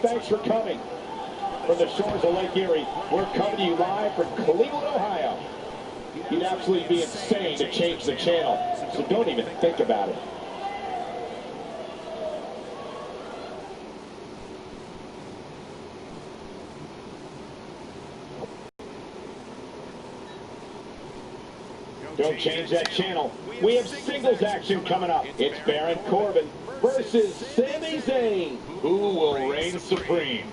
thanks for coming. From the shores of Lake Erie, we're coming to you live from Cleveland, Ohio. You'd absolutely be insane to change the channel, so don't even think about it. Don't change that channel. We have singles action coming up. It's Baron Corbin versus Sami Zayn. Who will reign supreme?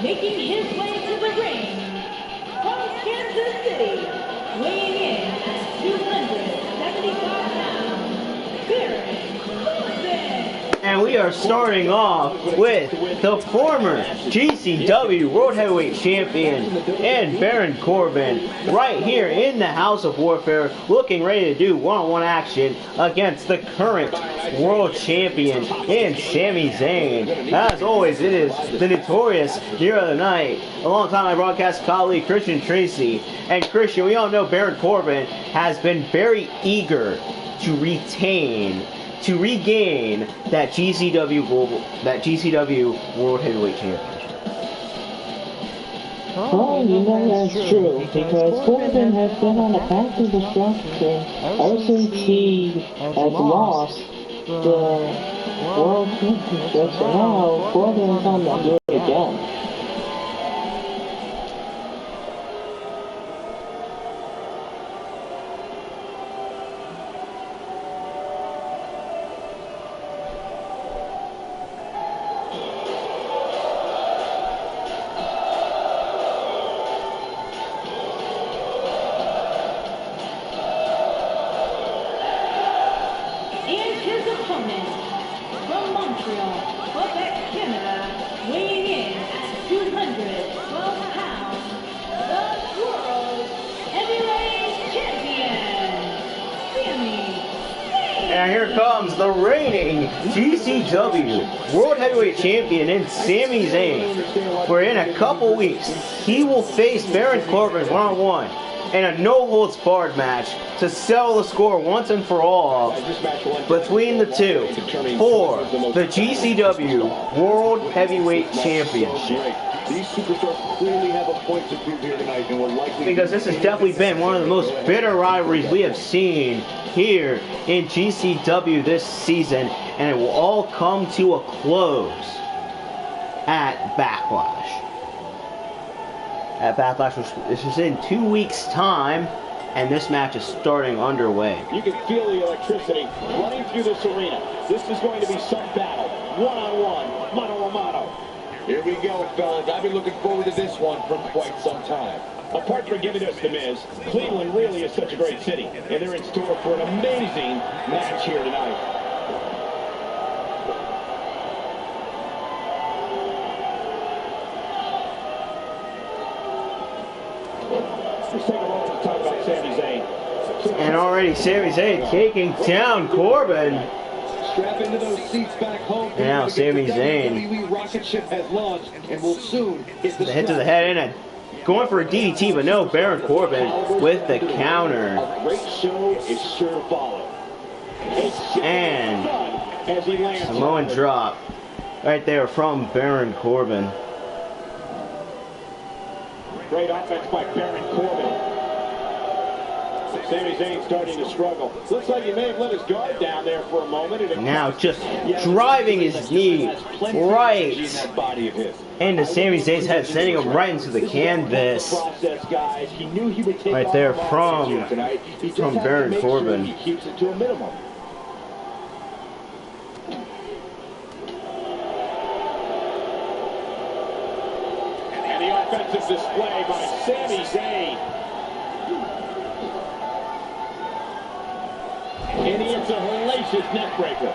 Making his way to the ring from Kansas City, weighing in at 275 pounds, Baron Corbin. And we are starting off with the former GCW World Heavyweight Champion and Baron Corbin right here in the House of Warfare, looking ready to do one-on-one action against the current World Champion and Sami Zayn. As always, it is the notorious Hero of the Night, alongside my broadcast colleague Christian Tracy. And Christian, we all know Baron Corbin has been very eager to regain that GCW World Heavyweight Championship. Well, you know that's true, because Corbin has been on the path to destruction ever since he has lost the World Championship, so now Corbin is on the do it again. From Montreal, Quebec, Canada, weighing in at 212 pounds, the World Heavyweight Champion, Sami Zayn. And here comes the reigning GCW World Heavyweight Champion in Sami Zayn. For in a couple weeks, he will face Baron Corbin one-on-one in a no-holds-barred match to settle the score once and for all between the two for the GCW World Heavyweight Championship. These superstars clearly have a point to prove here tonight, and will likely, because this has definitely been one of the most bitter rivalries we have seen here in GCW this season, and it will all come to a close at Backlash. At Backlash, which is in 2 weeks' time, and this match is starting underway. You can feel the electricity running through this arena. This is going to be some battle, one-on-one, mano-a-mano. Here we go, fellas. I've been looking forward to this one for quite some time. Apart from giving us the Miz, Cleveland really is such a great city, and they're in store for an amazing match here tonight. Let's take a moment to talk about Sami Zayn. And already Sami Zayn taking down Corbin. Strap into those seats back home. And now Sami Zayn. WWE rocket ship has launched and will soon hit the hit to the head and going for a DDT, but no, Baron Corbin with the counter. A great show is sure to follow. And Samoan drop right there from Baron Corbin. Great offense by Baron Corbin. Sami Zayn starting to struggle. Looks like he may have let his guard down there for a moment. Now just driving his knee right into Sami Zayn's head, sending him right into the canvas. Right there from Baron Corbin. He keeps it to a minimum. And the offensive display by Sami Zayn. And it's a hellacious neckbreaker.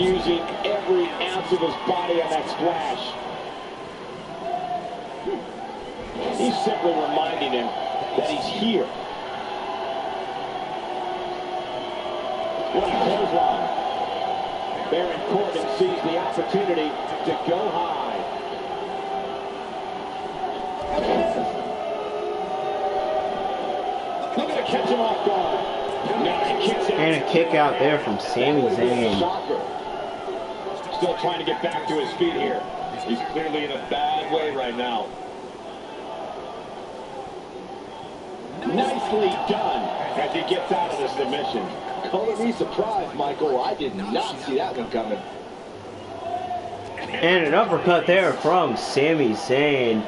Using every ounce of his body on that splash. He's simply reminding him that he's here. What a clothesline. Baron Corbin sees the opportunity to go high. Looking to catch him off guard. And a kick out there from Sami Zayn. Still trying to get back to his feet here. He's clearly in a bad way right now. Nicely done as he gets out of the submission. Color me surprised, Michael. I did not see that one coming. And an uppercut there from Sami Zayn.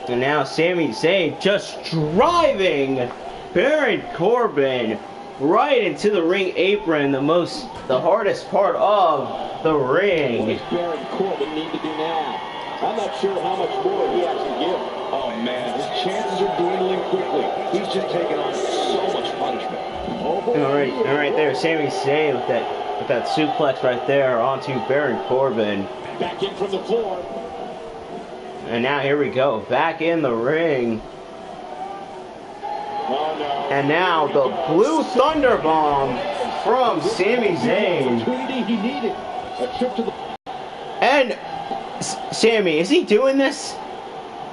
And now Sami Zayn just driving Baron Corbin right into the ring apron, the hardest part of the ring. What does Baron Corbin need to do now? I'm not sure how much more he has to give. Oh man, his chances are dwindling quickly. He's just taking on so much punishment. All right there, Sami Zayn with that suplex right there onto Baron Corbin. Back in from the floor. And now here we go, back in the ring. Oh, no. And now the Blue Thunder Bomb from Sami Zayn. He needed a trip to the. And Sami, is he doing this?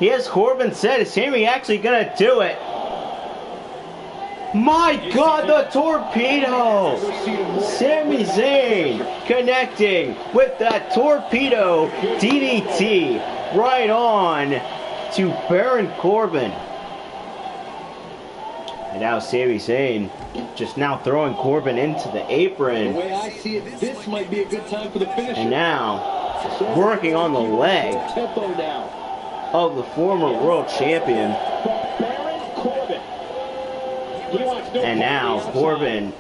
He has Corbin said, is Sami actually gonna do it? My God, the torpedo! Sami Zayn connecting with that torpedo DDT right on to Baron Corbin. And now Sami Zayn just now throwing Corbin into the apron. The way I see it, this might be a good time for the finisher. And now working on the leg of the former world champion. And now Corbin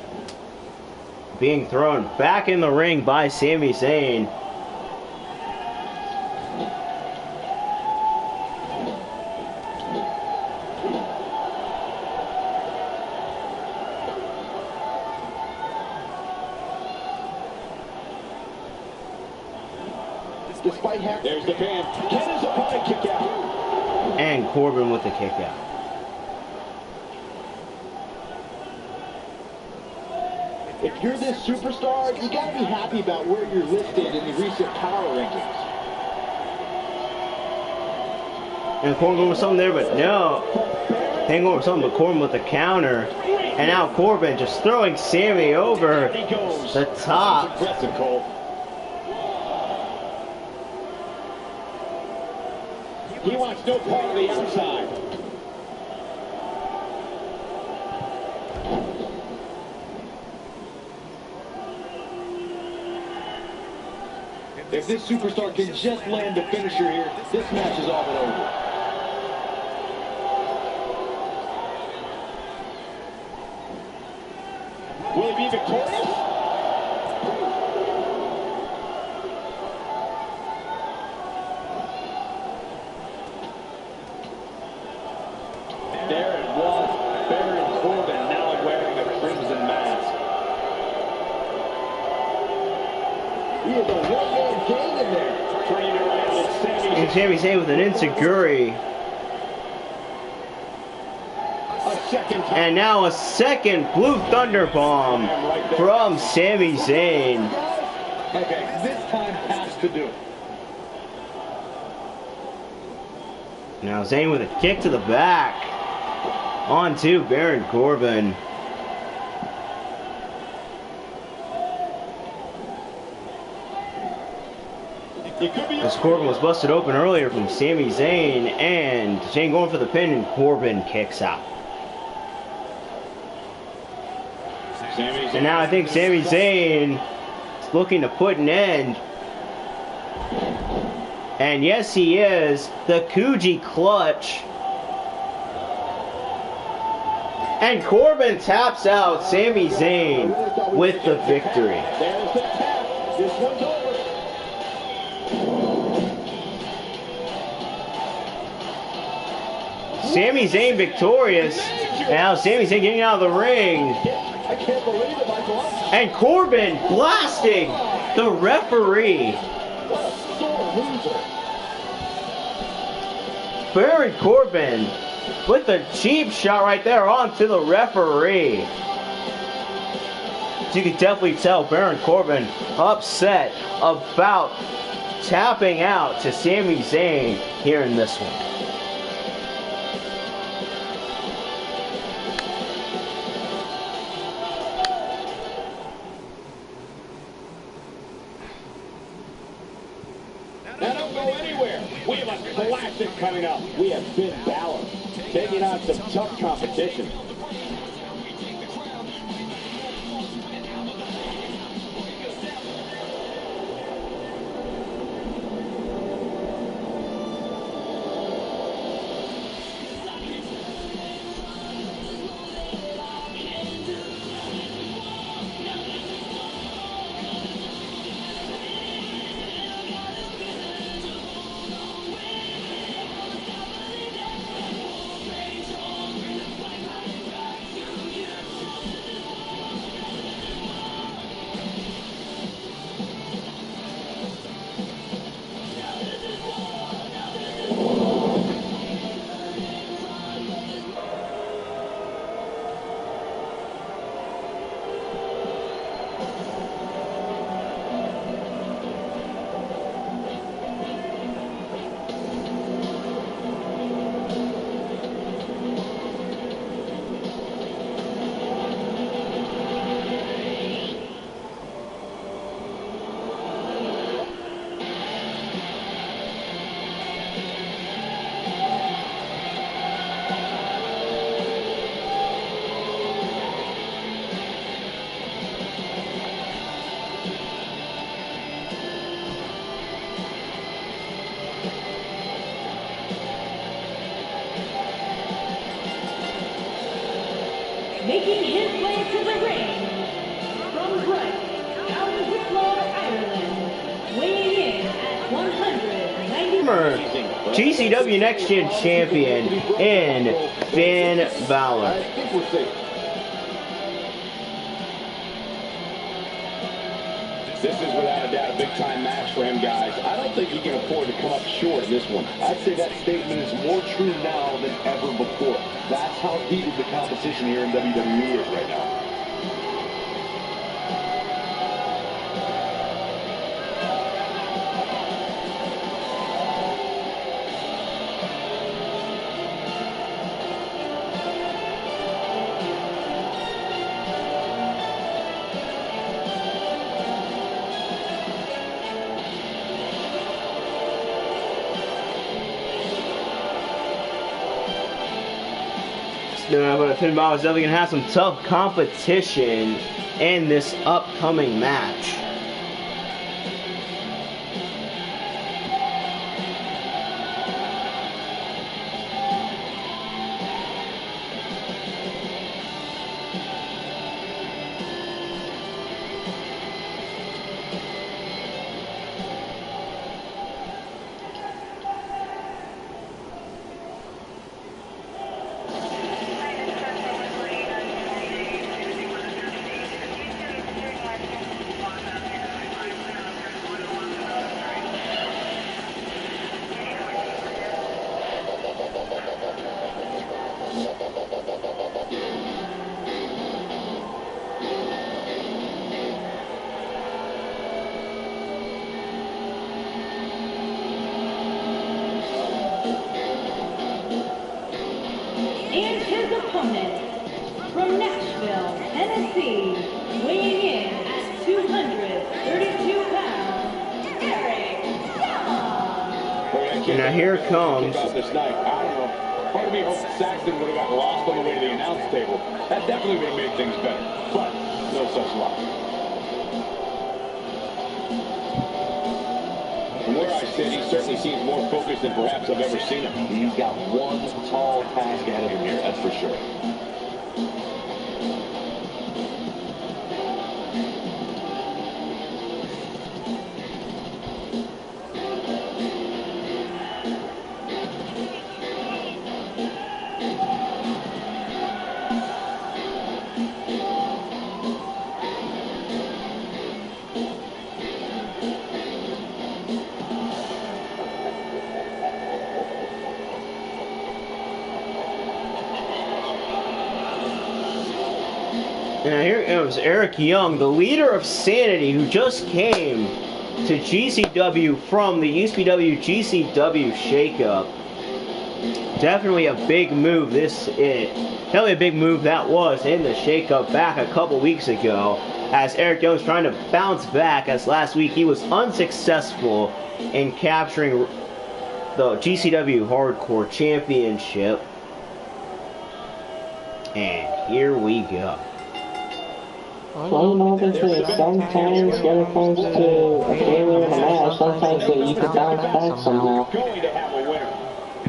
being thrown back in the ring by Sami Zayn. There's the pin. Get his opponent kick out. And Corbin with the kick out. If you're this superstar, you gotta be happy about where you're listed in the recent power rankings. And Corbin going with something there, but no. They going with something, but Corbin with the counter. And now Corbin just throwing Sami over the top. Aggressive, Cole. He wants no part of the outside. If this superstar can just land the finisher here, this match is all but over. Will he be victorious? There it was, Baron Corbin now wearing a crimson mask. hitting Sami Zayn with an enziguri. And now a second Blue Thunder Bomb from Sami Zayn. Okay, this time has to do it. Now Zayn with a kick to the back. On to Baron Corbin. As Corbin was busted open earlier from Sami Zayn, and Zayn going for the pin, and Corbin kicks out. And now I think Sami Zayn is looking to put an end. And yes, he is. The Kuji clutch. And Corbin taps out Sami Zayn with the victory. There's the tap. This one's over. Sami Zayn victorious. Now Sami Zayn getting out of the ring. I can't believe it, Michael. And Corbin blasting the referee. What a sore loser. Baron Corbin with a cheap shot right there onto the referee. You can definitely tell Baron Corbin upset about tapping out to Sami Zayn here in this one. Now don't go anywhere. We have a classic coming up. We have Finn Balor taking on some tough competition. Making his way to the ring, from Bright, out of Wicklow, Ireland, weighing in at 190. GCW Next Gen Champion in Finn Balor. I think we're safe. This is without a doubt a big-time match for him, guys. I don't think he can afford to come up short in this one. I'd say that statement is more true now than ever before. That's how heated the competition here in WWE is right now. But Finn Balor is definitely going to have some tough competition in this upcoming match. opponent, from Nashville, Tennessee, weighing in at 232 pounds, Eric Young. Now here comes. About this night, I don't know. Part of me hopes Saxton would have got lost on the way to the announce table. That definitely would have made things better. But no such luck. From where I sit, he certainly seems more focused than perhaps I've ever seen him. He's got one tall task ahead of him here, that's for sure. Now here comes Eric Young, the leader of Sanity, who just came to GCW from the USPW GCW shakeup. Definitely a big move. Definitely a big move that was in the shakeup back a couple weeks ago, as Eric Young's trying to bounce back, as last week he was unsuccessful in capturing the GCW Hardcore Championship. And here we go. Well, you know, they say sometimes when it comes to a failure in a match, sometimes you can bounce back somehow. Going to have a winner.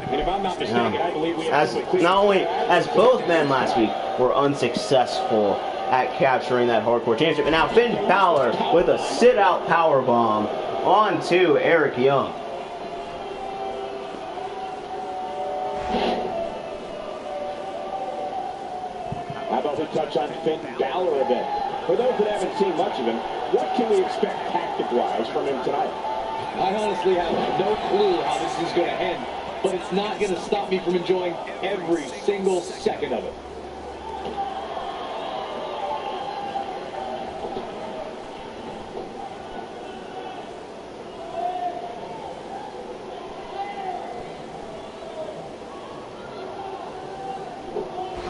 And if I'm not mistaken, I believe we have Not only as both men last week were unsuccessful at capturing that Hardcore Championship, and now Finn Balor with a sit-out powerbomb onto Eric Young. How about we touch on Finn Balor a bit? For those that haven't seen much of him, what can we expect tactic-wise from him tonight? I honestly have no clue how this is going to end, but it's not going to stop me from enjoying every single second of it.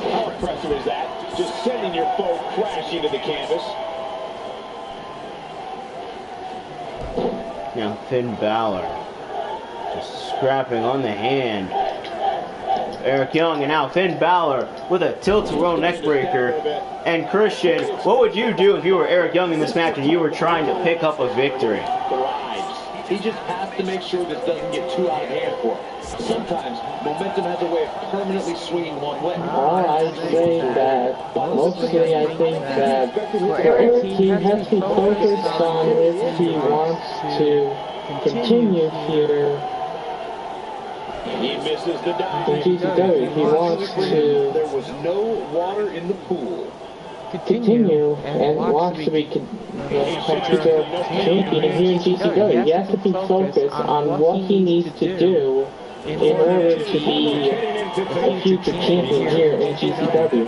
How impressive is that? Just sending your foe crashing to the canvas. Now Finn Balor just scrapping on the hand. Eric Young, and now Finn Balor with a tilt-a-roll neckbreaker. And Christian, what would you do if you were Eric Young in this match and you were trying to pick up a victory? He just has to make sure this doesn't get too out of hand for him. Sometimes momentum has a way of permanently swinging one way. I'd say that mostly I think that for Eric, he has to focus on if he wants to continue here He misses the dive. in GCW. He wants to There was no water in the pool. continue and wants to be champion here in GCW. He has to be focused on what he needs to do in order to be a future champion here in GCW.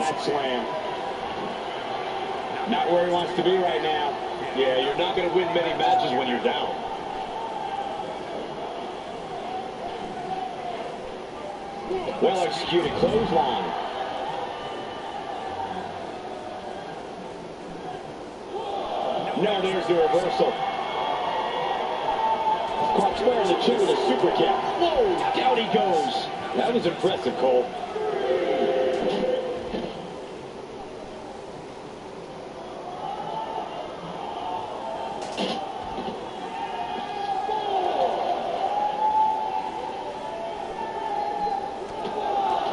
Not where he wants to be right now. Yeah, you're not going to win many matches when you're down. Well executed clothesline. Now there's the reversal. Caught square in the chin with a super kick. Whoa, down he goes. That was impressive, Cole.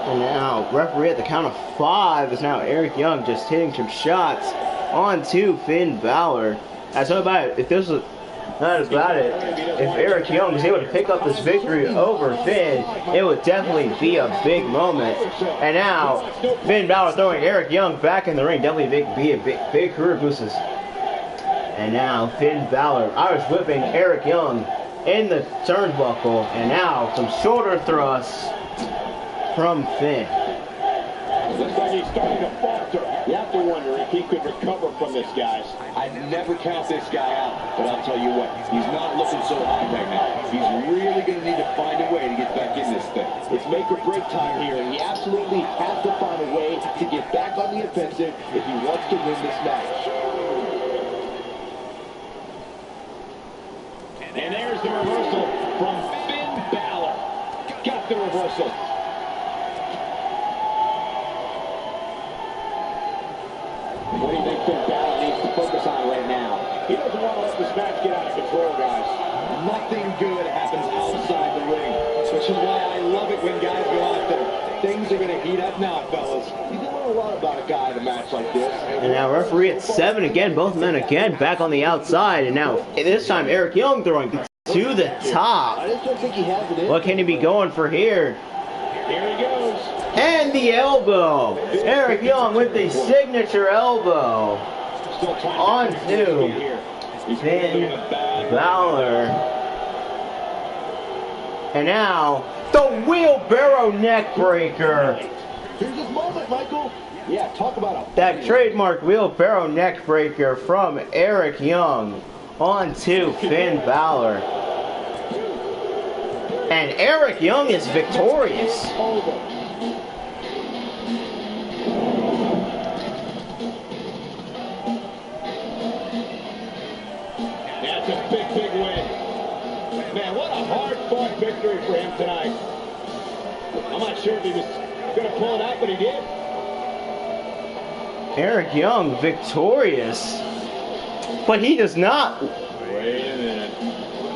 And now, referee at the count of 5 is now Eric Young just hitting some shots onto Finn Balor. That's not about it. If this was not about it, if Eric Young was able to pick up this victory over Finn, it would definitely be a big moment. And now, Finn Balor throwing Eric Young back in the ring, definitely be a big career boost. And now, Finn Balor, Irish whipping Eric Young in the turnbuckle, and now some shoulder thrusts from Finn. Looks like he's starting to falter. You have to wonder if he could recover from this, guys. I'd never count this guy out, but I'll tell you what, he's not looking so hot right now. He's really going to need to find a way to get back in this thing. It's make or break time here, and he absolutely has to find a way to get back on the offensive if he wants to win this match. And there's the reversal from Finn Balor. Got the reversal. What do you think Finn Balor needs to focus on right now? He doesn't want to let this match get out of control, guys. Nothing good happens outside the ring, which is why I love it when guys go out there. Things are going to heat up now, fellas. You can learn a lot about a guy in a match like this. And now referee at 7 again. Both men again back on the outside. And now this time Eric Young throwing to the top. I just don't think he has it in. What can he be going for here? Here he goes. And the elbow. Eric Young with the signature elbow on to Finn Balor. And now the wheelbarrow neck breaker. Here's his moment, Michael. Yeah, talk about That trademark wheelbarrow neck breaker from Eric Young on to Finn Balor. And Eric Young is victorious. That's a big, big win. Man, what a hard-fought victory for him tonight. I'm not sure if he was going to pull it out, but he did. Eric Young victorious. But he does not. Wait a minute.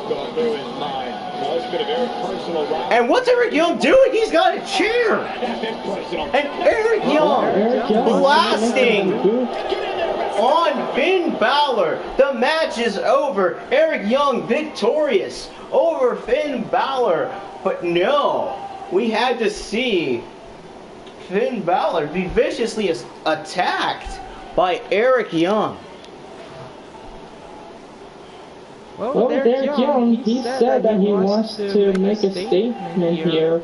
Going through his mind. No, it's been a very personal round. And what's Eric Young doing? He's got a chair. And Eric Young blasting on Finn Balor. The match is over. Eric Young victorious over Finn Balor. But no, we had to see Finn Balor be viciously attacked by Eric Young. Well, Eric Young, he said that he wants to make a statement here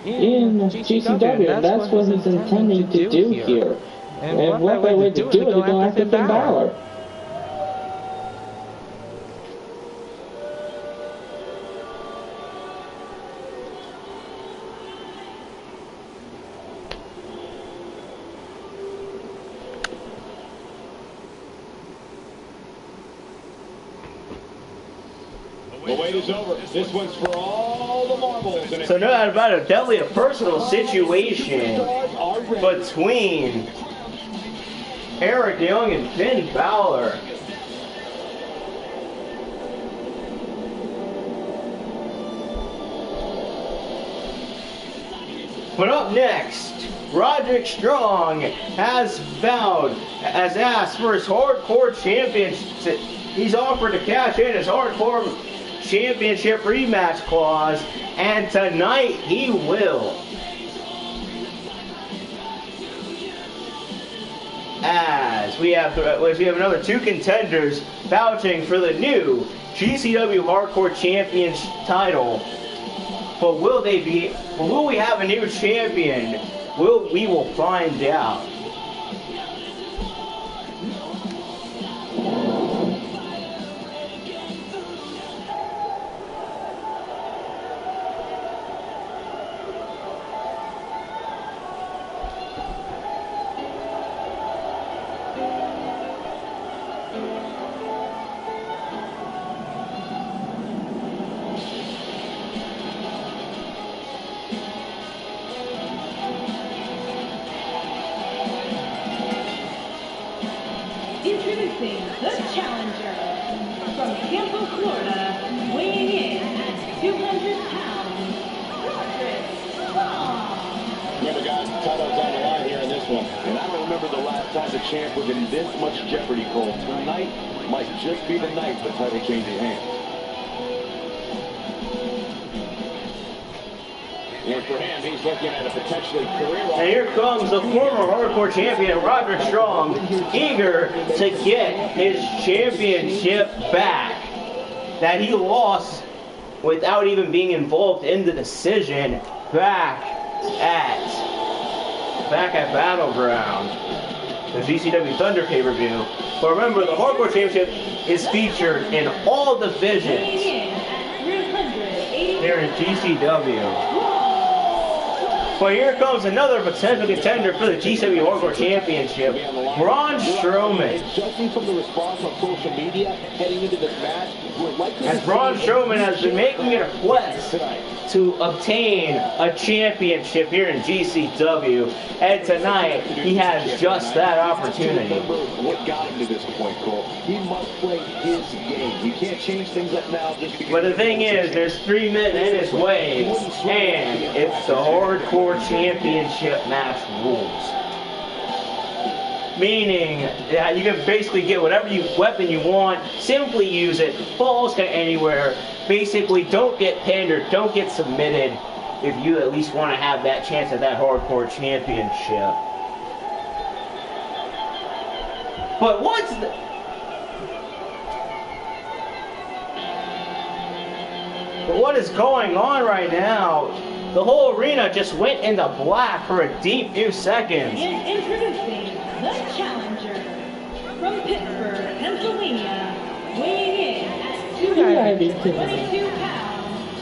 in GCW, and that's what he's intending to do here. And what better way to do it to go after Finn Balor? The wait is over. This one's for all the marbles. So no doubt about it, definitely a personal situation between Eric Young and Finn Balor. But up next, Roderick Strong has asked for his hardcore championship. He's offered to cash in his hardcore championship rematch clause, and tonight he will. As we have another two contenders vouching for the new GCW Hardcore Champions title. But will we have a new champion? We will find out. Introducing the challenger from Tampa, Florida, weighing in at 200 pounds, Roderick Strong. Remember, guys, the title's on the line here in this one. And I don't remember the last time the champ was in this much jeopardy, Cole. Tonight might just be the night the title changes hands. And for him, he's looking at a potentially career. And here comes the former hardcore champion, Roderick Strong, eager to get his championship back that he lost without even being involved in the decision back back at Battleground, the GCW Thunder pay-per-view. But remember, the Hardcore Championship is featured in all divisions here in GCW. But here comes another potential contender for the GCW Hardcore Championship, Braun Strowman. Judging from the response on social media heading into this match, we're likely As Braun Strowman has been making it a quest to obtain a championship here in GCW, and tonight he has just that opportunity. What got him to this point, Cole? He must play his game. He can't change things up now just because. But the thing is, there's 3 men in his way, and it's the Hardcore Championship match rules. Meaning that you can basically get whatever weapon you want, simply use it, falls to anywhere. Basically, don't get pinned or don't get submitted if you at least want to have that chance at that Hardcore Championship. But what is going on right now? The whole arena just went into black for a deep few seconds. And introducing the challenger from Pittsburgh, Pennsylvania, weighing in at 222 pounds,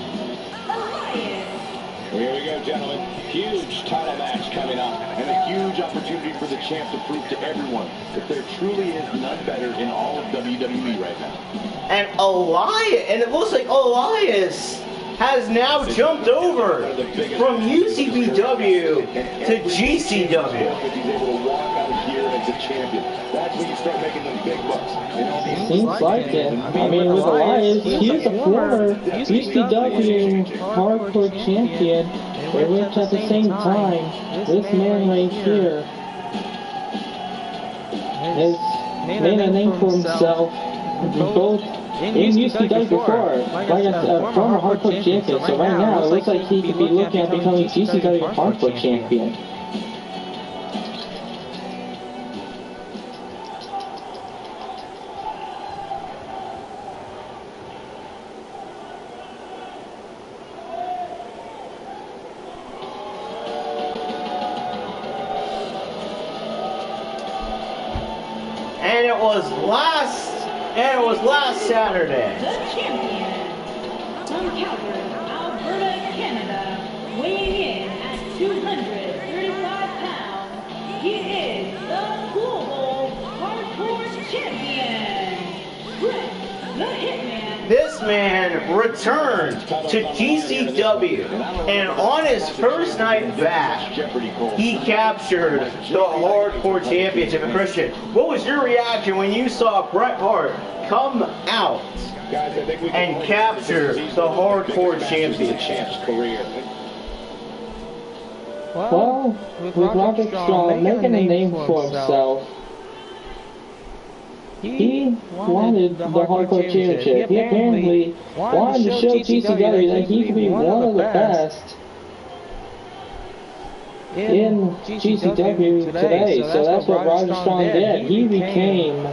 Elias. Here we go, gentlemen. Huge title match coming up, and a huge opportunity for the champ to prove to everyone that there truly is none better in all of WWE right now. And it looks like Elias has now jumped over from UCPW to GCW. He's able to walk out of here as a champion. That's when you start making them big bucks. Seems like it. I mean, with Elias, he's a former GCW Hardcore Champion, which at the same time, this man right here has made a name for himself, both in UCW before, like a former Hardcore Champion. So right now, it looks like he could be looking at becoming GCW Hardcore Champion. And it was last Saturday. The champion from Calgary, Alberta, Canada, weighing in at 235 pounds, he is the global hardcore champion, Brett the Hitman. This man returned to GCW, and on his first night back, he captured the Hardcore Championship. And Christian, what was your reaction when you saw Bret Hart come out and capture the Hardcore Championship? Well, with Roderick Strong making a name for himself, he wanted the Hardcore Championship. He apparently wanted to show GCW that he could be one of the best in GCW today. So that's what Roderick Strong did. He became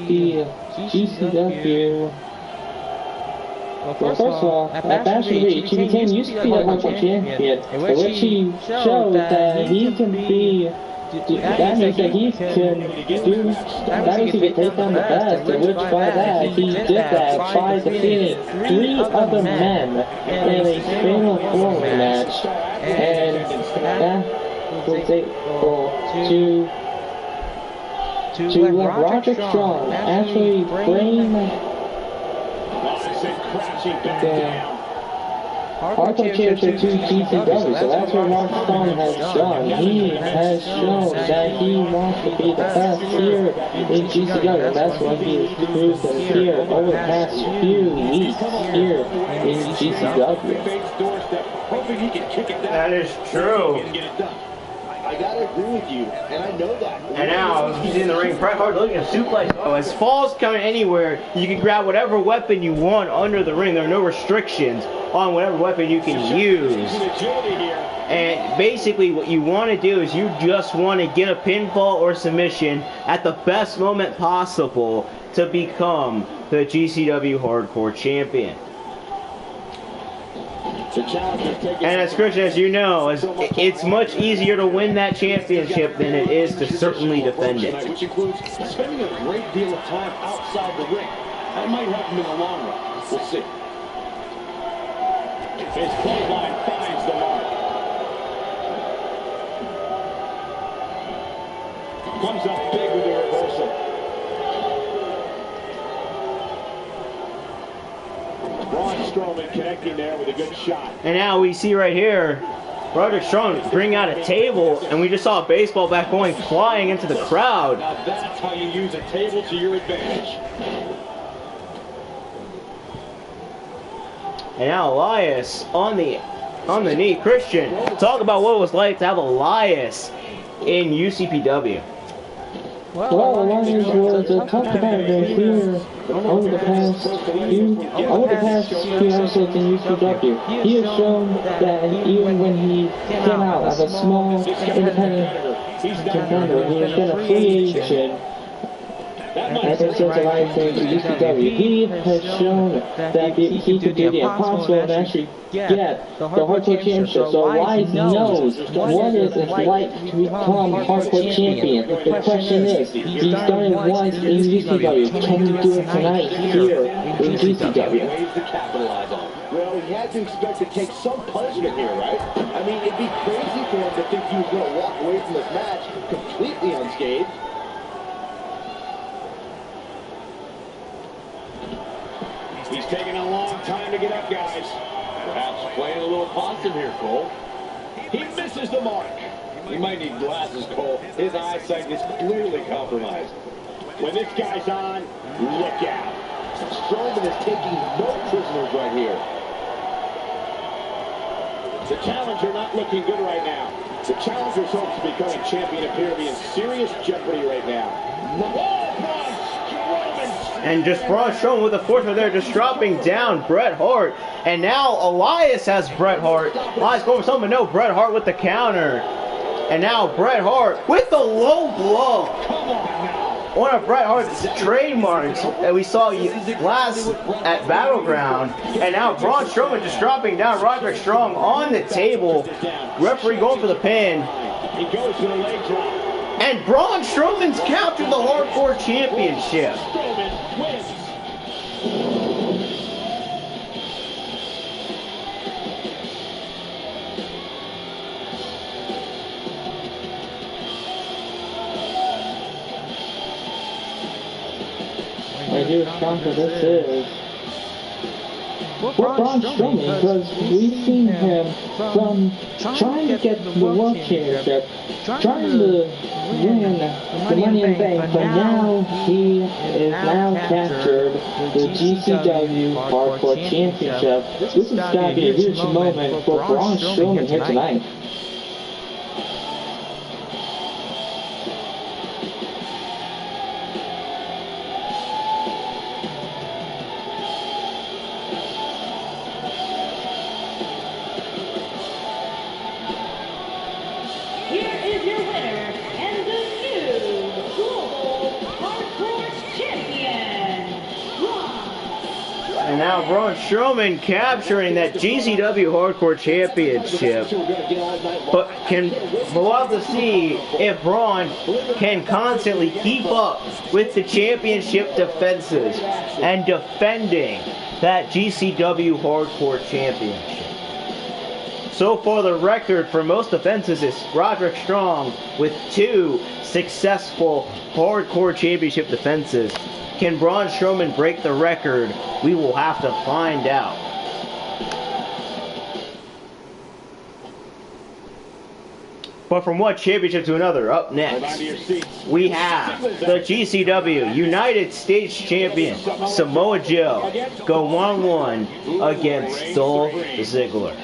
the GCW. Well, first of all, at Backlash Reach, he became UCP Hardcore Champion, in which he showed that he can be. That means that he can do. That means he can take down the best, in which by that he did that by defeating 3 other men in a fatal 4-way match, and that was able to let Roderick Strong actually bring the Hardcore Championship to GCW. So that's what Roderick Strong has done. He has shown that he wants to be the best here in GCW. And that's what he has proved here over the past few weeks here in GCW. That is true. I gotta agree with you, and I know that. And now he's in the ring. Bret Hart looking at suplex. Oh, as falls coming anywhere, you can grab whatever weapon you want under the ring. There are no restrictions on whatever weapon you can use. And basically what you want to do is you just want to get a pinfall or submission at the best moment possible to become the GCW Hardcore Champion. The challenger's taking And as Christian, as you know, it's much easier to win that championship than it is to certainly defend it. Which includes spending a great deal of time outside the ring. That might help him in the long run. We'll see. His clothesline finds the mark. Comes up big with the reversal. Braun Strowman connecting there with a good shot. And now we see right here, Roderick Strong bring out a table, and we just saw a baseball bat going flying into the crowd. Now that's how you use a table to your advantage. And now Elias on the knee. Christian, talk about what it was like to have Elias in UCPW. Well, Elias was a tough competitor here over the past few episodes in UCW. He has shown that even when he came out as a small independent contender, he has been a free agent. Ever since Elias came to UCW, he has shown that he could do the impossible and actually get the Hardcore Championship. So Elias knows what it is like to become Hardcore Champion. The question is, he's done it once in UCW. Can he do it tonight here in GCW? Well, he had to expect to take some punishment here, right? I mean, it'd be crazy for him to think he was going to walk away from this match completely unscathed. He's taking a long time to get up, guys. Perhaps playing a little possum here, Cole. He misses the mark. He might need glasses, Cole. His eyesight is clearly compromised. When this guy's on, look out. Strowman is taking no prisoners right here. The challenger not looking good right now. The challenger's hopes of becoming champion appear to be in serious jeopardy right now. And just Braun Strowman with the force right there, just dropping down Bret Hart. And now Elias has Bret Hart. Elias going for something, no, Bret Hart with the counter. And now Bret Hart with the low blow. One of Bret Hart's trademarks that we saw last at Battleground. And now Braun Strowman just dropping down Roderick Strong on the table. Referee going for the pin. He goes for the leg drop. And Braun Strowman's captured the Hardcore Championship. Strowman wins. My dear sponsor, this is Braun Strowman, because we've seen him from trying to get the World Championship, trying to win the Money in the Bank, but now he is now captured the GCW Hardcore Championship. This has got to be a huge moment for Braun Strowman here tonight. Here is your winner and the new Global Hardcore Champion, Braun. And now Braun Strowman capturing that GCW Hardcore Championship. But we'll have to see if Braun can constantly keep up with the championship defenses and defending that GCW Hardcore Championship. So far, the record for most defenses is Roderick Strong with 2 successful Hardcore Championship defenses. Can Braun Strowman break the record? We will have to find out. But from one championship to another, up next, we have the GCW United States Champion, Samoa Joe, go 1-1 against Dolph Ziggler.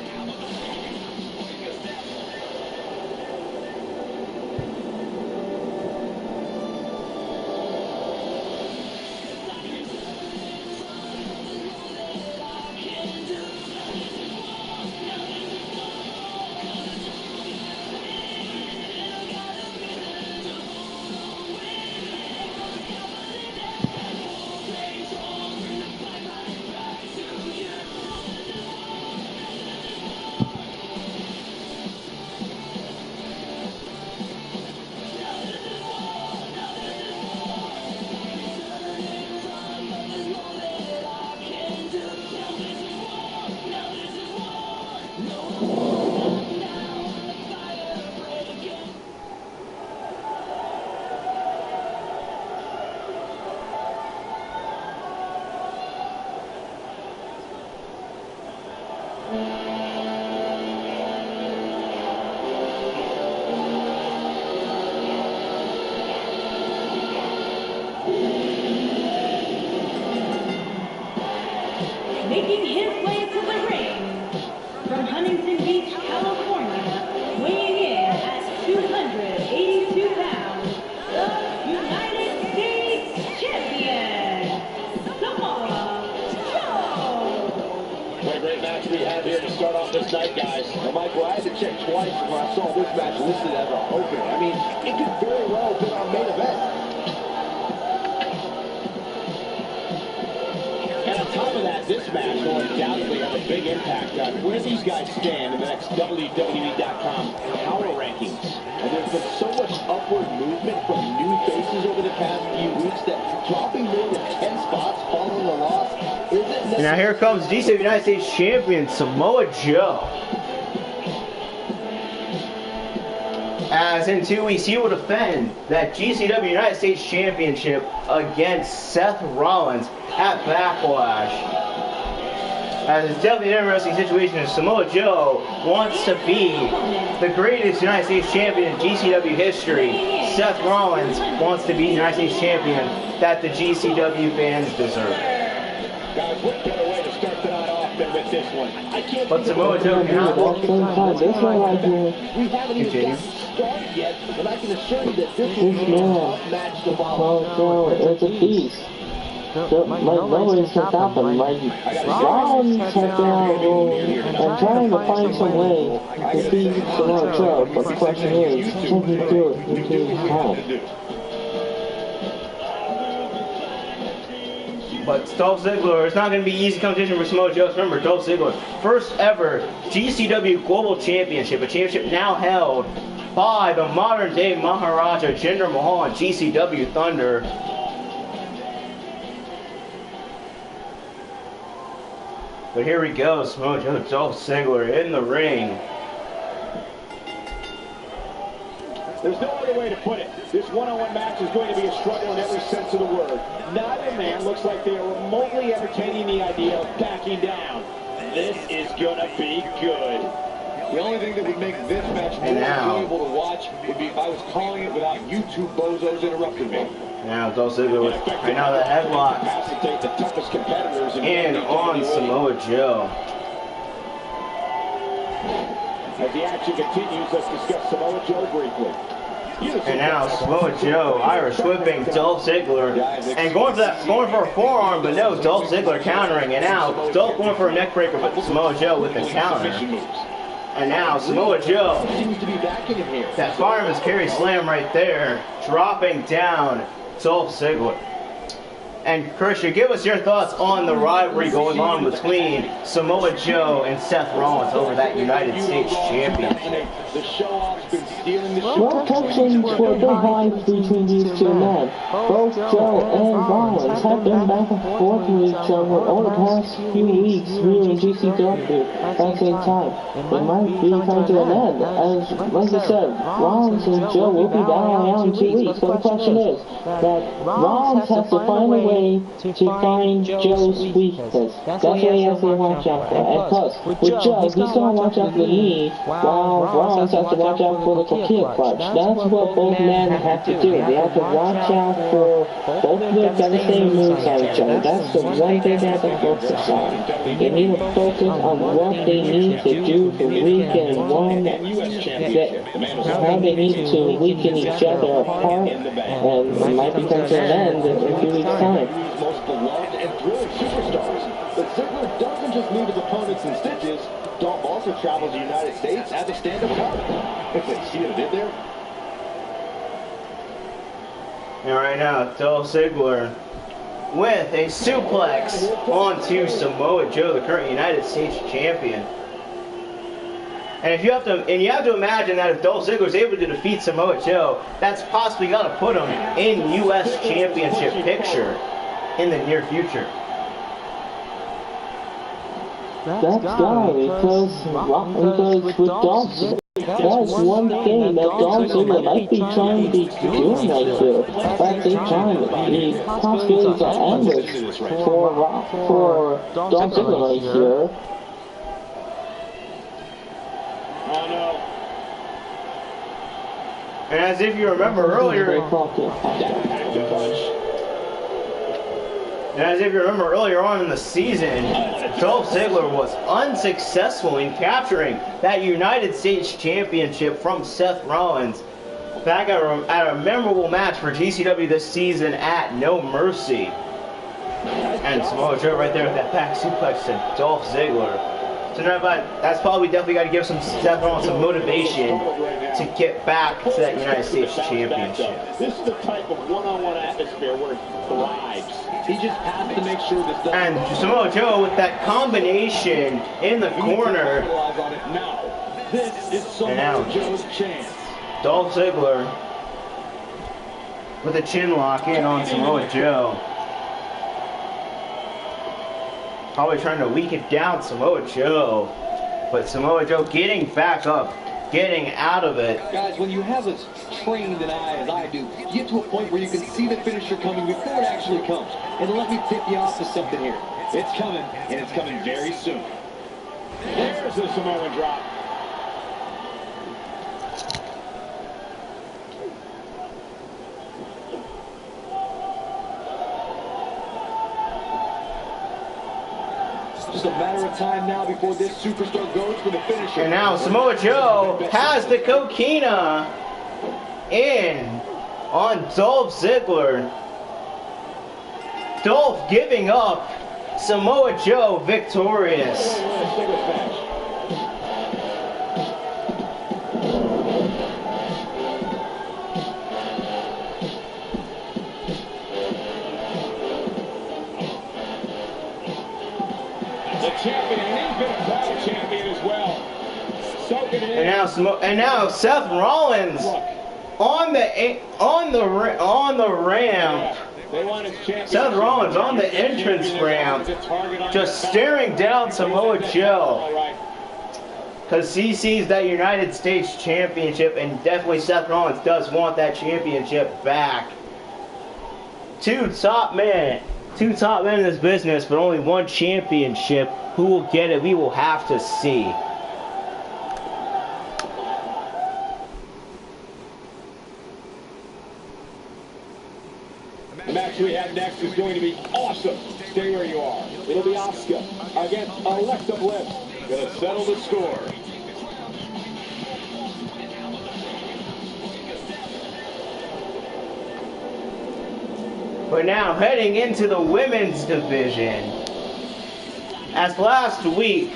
have here to start off this night, guys? Well, Michael, I had to check twice when I saw this match listed as an opener. I mean, it could very well have been our main event. And on top of that, this match will undoubtedly have a big impact on where these guys stand in the next WWE.com power rankings. And there's been so much upward movement from new faces over the past few weeks that dropping more than 10 spots following a loss isn't necessary. Now here comes GCW United States Champion Samoa Joe. As in 2 weeks, he will defend that GCW United States Championship against Seth Rollins at Backlash. As it's definitely an interesting situation, as Samoa Joe wants to be the greatest United States champion in GCW history. Seth Rollins wants to be the United States champion that the GCW fans deserve. Guys, what better way to start the night off than with this one? I can't But Samoa Joe cannot walk. This one right here. We haven't even gotten started yet, but I can assure you that this will be a tough match to follow. Samoa Joe is a beast. Like, nobody can stop him. Like, Rollins has been out and trying to find some way to beat Samoa Joe, but the question is, can he do it in 2 weeks' time? But Dolph Ziggler, it's not going to be easy competition for Samoa Joe. Remember, Dolph Ziggler, first ever GCW Global Championship, a championship now held by the modern day Maharaja Jinder Mahal and GCW Thunder. But here we go, Samoa Joe, Dolph Ziggler in the ring. There's no other way to put it. This one-on-one match is going to be a struggle in every sense of the word. Neither man looks like they are remotely entertaining the idea of backing down. This is going to be good. The only thing that would make this match more enjoyable to watch would be if I was calling it without you two bozos interrupting me. Now Dolph Ziggler with right now the headlock in on Samoa Joe. As the action continues, let's discuss Samoa Joe briefly. And now Samoa Joe Irish whipping Dolph Ziggler and going for a forearm, but no, Dolph Ziggler countering. And now Dolph going for a neck breaker, but Samoa Joe with the counter. And now Samoa Joe, that fireman's carry slam right there, dropping down Dolph Ziggler. And Christian, give us your thoughts on the rivalry going on between Samoa Joe and Seth Rollins over that United States Championship. Well, tensions were a bit high between these two men. Both Joe and Rollins have been back and forth with each other over the past few weeks here in GCW at the same time. It might be coming to an end, as, like I said, Rollins and Joe will be battling out in 2 weeks. But the question is that Rollins has to find a way to find Joe's weakness. That's what he has to watch out for. And plus, with Joe, he's going to watch out for the knee, while Rollins has to watch out for the tortilla clutch. That's what both men have to do. They have to watch out for both of them devastating moves on each other. That's the one thing they have to focus on. They need to focus on what they need to do to weaken how they need to weaken each other apart, and it might be coming to an end in a few weeks' time. Most beloved and thrilling superstars. But Ziggler doesn't just leave his opponents in stitches. Dolph also travels the United States as a stand-up comic. See what I did there? And right now, Dolph Ziggler with a suplex onto Samoa Joe, the current United States champion. And you have to imagine that if Dolph Ziggler is able to defeat Samoa Joe, that's possibly going to put him in U.S. Championship picture in the near future. That's because with Dolph Ziggler, that's one thing that Dolph Ziggler might be trying to be doing right here. But at the same time, the possibilities are endless for Dolph Ziggler right here. And as if you remember earlier on in the season, Dolph Ziggler was unsuccessful in capturing that United States Championship from Seth Rollins back at a memorable match for GCW this season at No Mercy. And Samoa Joe right there with that back suplex to Dolph Ziggler. So now, but that's probably definitely got to give some Seth Rollins some motivation to get back to that United States Championship. This is the type of one-on-one atmosphere where he thrives. He just has to make sure this doesn't. And Samoa Joe with that combination in the corner. Now, this is Samoa Joe's chance. Dolph Ziggler with a chin lock in on Samoa Joe. Probably trying to weaken down Samoa Joe. But Samoa Joe getting back up, getting out of it. Guys, when you have as trained an eye as I do, you get to a point where you can see the finisher coming before it actually comes. And let me tip you off to something here. It's coming, and it's coming very soon. There's the Samoan drop. Just a matter of time now before this superstar goes for the finisher. And now Samoa Joe has the coquina in on Dolph Ziggler. Dolph giving up, Samoa Joe victorious. And now Seth Rollins on the ramp. Seth Rollins on the entrance ramp, just staring down Samoa Joe, because he sees that United States Championship, and definitely Seth Rollins does want that championship back. Two top men in this business, but only one championship. Who will get it? We will have to see. The match we have next is going to be awesome. Stay where you are. It'll be Asuka against Alexa Bliss. Gonna settle the score. We're now heading into the women's division. As last week,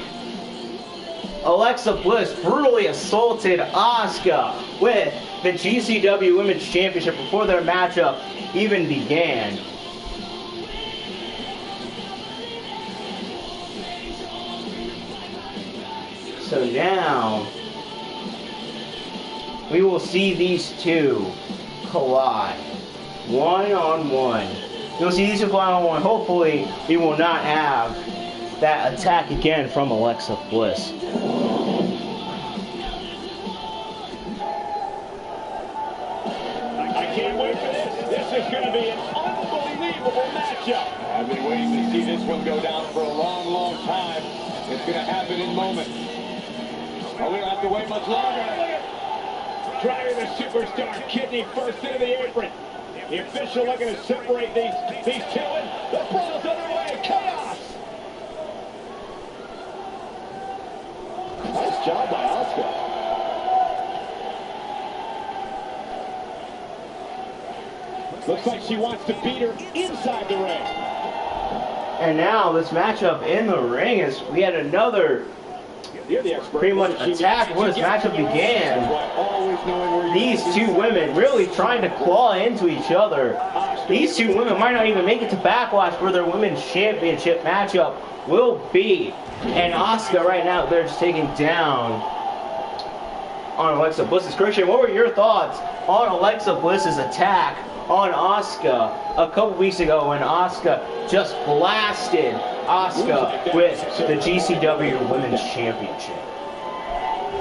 Alexa Bliss brutally assaulted Asuka with the GCW Women's Championship before their matchup even began. So now, we will see these two collide. One-on-one. You'll see these two one-on-one. Hopefully, we will not have that attack again from Alexa Bliss. I can't wait for this. This is going to be an unbelievable matchup. I've been waiting to see this one go down for a long, long time. It's going to happen in moments. Oh, we don't have to wait much longer. Driving the superstar kidney first into the apron. The official looking to separate these two, and the brawl's underway. Chaos. Nice job by Asuka. Looks like she wants to beat her inside the ring. And now this matchup in the ring is, we had another pretty much attack when this matchup began. These two women really trying to claw into each other. These two women might not even make it to Backlash for their women's championship matchup will be. And Asuka right now, they're just taking down on Alexa Bliss's. Christian, what were your thoughts on Alexa Bliss's attack on Asuka a couple weeks ago when Asuka just blasted Asuka with the GCW Women's Championship?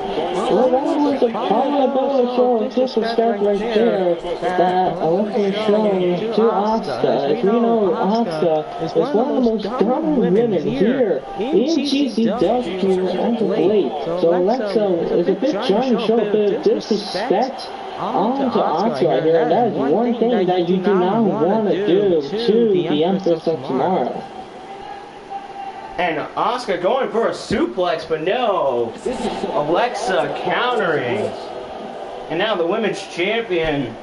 Well, that was probably a bit of a show of disrespect right there that Alexa was showing to Asuka. As we know, Asuka is one of the most dominant women here in GCW as of late. So Alexa is a bit trying to show a bit of disrespect onto Asuka right here. And that is one thing that you do not want to do to the Empress of Tomorrow. And Asuka going for a suplex, but no. Alexa countering. And now the women's champion.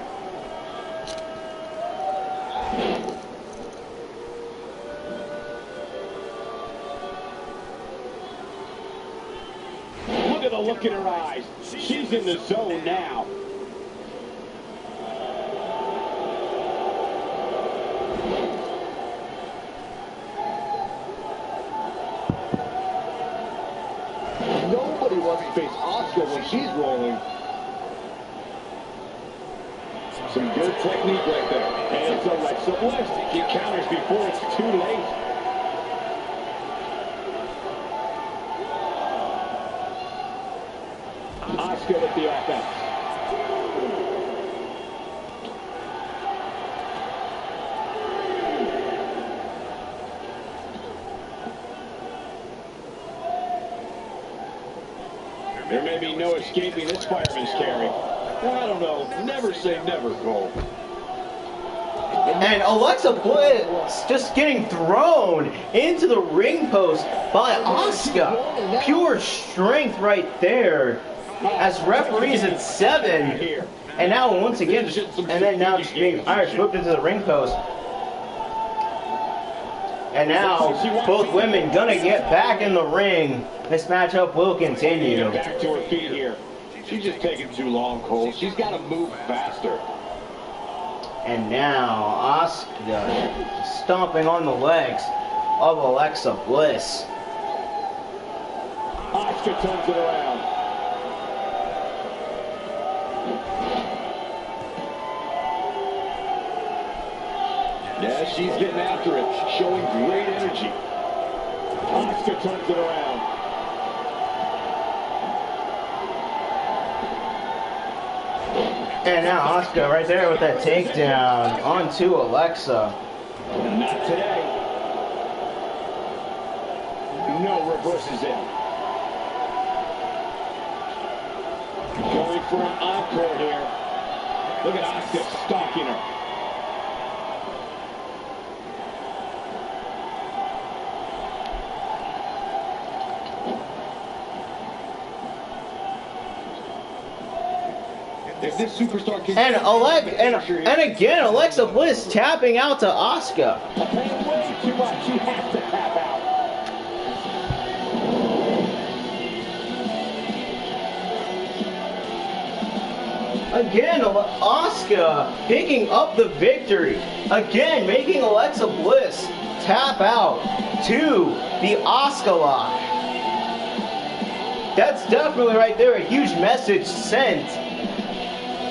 at the look in her eyes. She's in the zone now. Nobody wants to face Asuka when she's rolling. Some good technique right there. And it's Alexa Bliss. He counters before it's too late. Asuka with the offense. There may be no escaping this fireman's carry. I don't know. Never say never, Cole. And Alexa Bliss just getting thrown into the ring post by Asuka. Pure strength right there. As referees at 7. And now once again, and then now just being Irish whipped into the ring post. And now both women gonna get back in the ring. This matchup will continue. Back to her feet here. She's just taking too long, Cole. She's got to move faster. And now Asuka stomping on the legs of Alexa Bliss. Asuka turns it around. Yeah, she's getting after it, showing great energy. Asuka turns it around. And now Asuka right there with that takedown onto Alexa. Not today. No reverses in. Going for an encore here. Look at Asuka stalking her. If this superstar can and again Alexa Bliss tapping out to Asuka. paying way too much, she has to tap out. Again, Asuka picking up the victory. Again, making Alexa Bliss tap out to the Asuka lock. That's definitely right there a huge message sent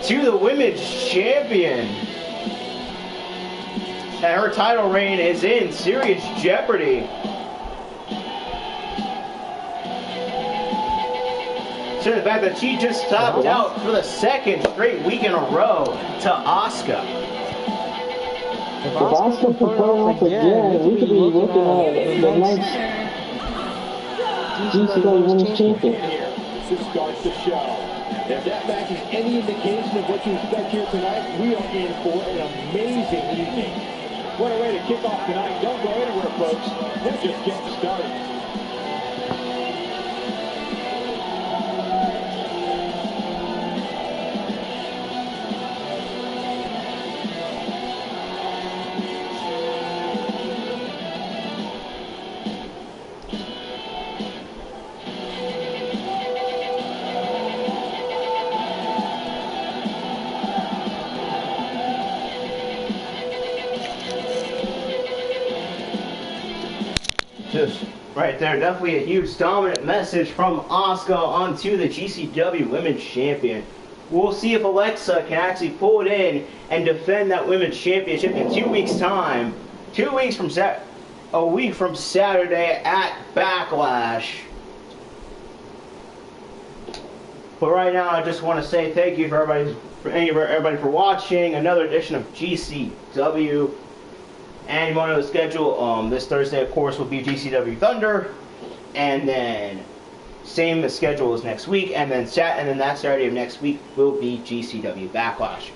to the women's champion. And her title reign is in serious jeopardy. So the fact that she just topped out for the second straight week in a row to Asuka. If Asuka can pull off again, we could be looking at the next GCW Women's Champion. This starts the show. If that match is any indication of what you expect here tonight, we are in for an amazing evening. What a way to kick off tonight. Don't go anywhere, folks. We're just getting started. Just right there, definitely a huge dominant message from Asuka onto the GCW Women's Champion. We'll see if Alexa can actually pull it in and defend that Women's Championship in 2 weeks' time. 2 weeks from a week from Saturday at Backlash. But right now, I just want to say thank you for everybody for watching another edition of GCW. And you want to know the schedule, this Thursday, of course, will be GCW Thunder. And then, same schedule as next week. And then that Saturday of next week will be GCW Backlash.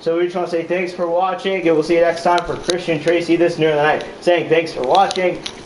So we just want to say thanks for watching, and we'll see you next time for Christian Tracy this near the night. Saying thanks for watching.